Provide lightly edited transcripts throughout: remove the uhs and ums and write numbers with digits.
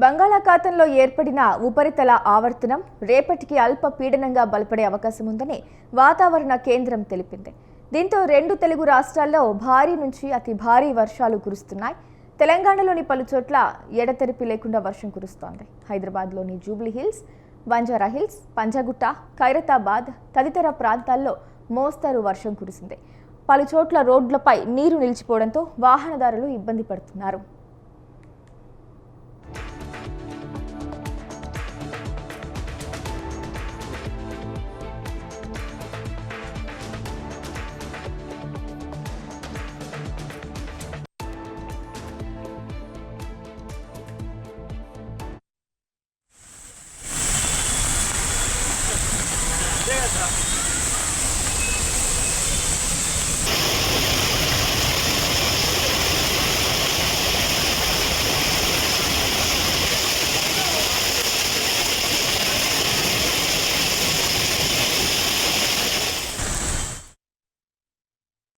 బంగాళాఖాతంలో ఏర్పడిన ఉపరితల ఆవర్తనం రేపటికి అల్ప పీడనంగా బలపడే అవకాశం ఉందని వాతావరణ కేంద్రం తెలిపింది. దీంతో రెండు తెలుగు రాష్ట్రాల్లో భారీ నుంచి అతి భారీ వర్షాలు కురుస్తున్నాయి. తెలంగాణలోని పలు చోట్ల ఎడతెరిపి లేకుండా వర్షం కురుస్తోంది. హైదరాబాద్లోని Jubilee hills, Banjara hills, Panjagutta, Khairatabad తదితర ప్రాంతాల్లో మోస్తరు వర్షం కురిసింది. పలు చోట్ల రోడ్లపై నీరు నిలిచిపోవడంతో వాహనదారులు ఇబ్బంది పడుతున్నారు.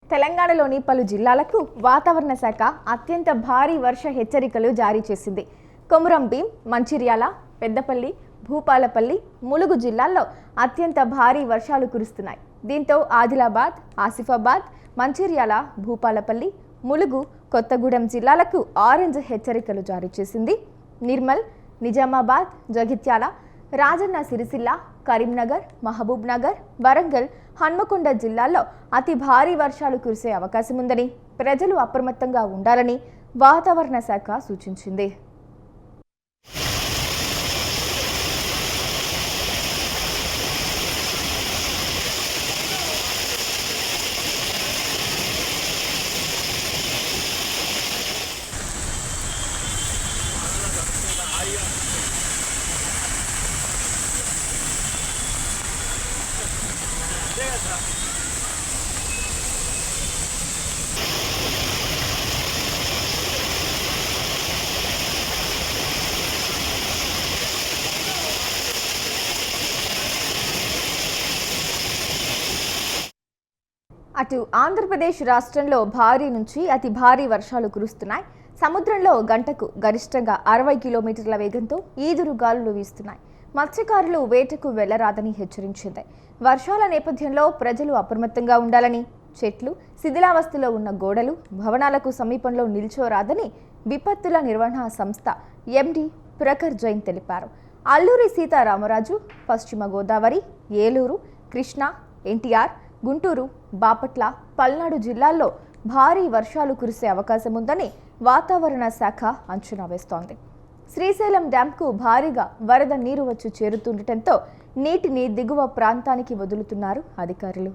తెలంగాణలోని పలు జిల్లాలకు వాతావరణ శాఖ అత్యంత భారీ వర్ష హెచ్చరికలు జారీ చేసింది. కొమురం భీం, మంచిర్యాల, పెద్దపల్లి, భూపాలపల్లి, ములుగు జిల్లాల్లో అత్యంత భారీ వర్షాలు కురుస్తున్నాయి. దీంతో ఆదిలాబాద్, ఆసిఫాబాద్, మంచిర్యాల, భూపాలపల్లి, ములుగు, కొత్తగూడెం జిల్లాలకు ఆరెంజ్ హెచ్చరికలు జారీ చేసింది. నిర్మల్, నిజామాబాద్, జగిత్యాల, రాజన్న సిరిసిల్ల, కరీంనగర్, మహబూబ్ నగర్, వరంగల్, హన్మకొండ జిల్లాల్లో అతి భారీ వర్షాలు కురిసే అవకాశం ఉందని ప్రజలు అప్రమత్తంగా ఉండాలని వాతావరణ శాఖ సూచించింది. అటు ఆంధ్రప్రదేశ్ రాష్ట్రంలో భారీ నుంచి అతి భారీ వర్షాలు కురుస్తున్నాయి. సముద్రంలో గంటకు గరిష్టంగా 60 కిలోమీటర్ల వేగంతో ఈదురు గాలులు వీస్తున్నాయి. మత్స్యకారులు వేటకు వెళ్లరాదని హెచ్చరించింది. వర్షాల నేపథ్యంలో ప్రజలు అప్రమత్తంగా ఉండాలని, చెట్లు, శిథిలావస్థలో ఉన్న గోడలు, భవనాలకు సమీపంలో నిల్చోరాదని విపత్తుల నిర్వహణ సంస్థ ఎండీ ప్రఖర్ జైన్ తెలిపారు. అల్లూరి సీతారామరాజు, పశ్చిమ గోదావరి, ఏలూరు, కృష్ణా, ఎన్టీఆర్, గుంటూరు, బాపట్ల, పల్నాడు జిల్లాల్లో భారీ వర్షాలు కురిసే అవకాశం ఉందని వాతావరణ శాఖ అంచనా వేస్తోంది. శ్రీశైలం డ్యాంకు భారీగా వరద నీరు వచ్చి చేరుతుండటంతో నీటిని దిగువ ప్రాంతానికి వదులుతున్నారు అధికారులు.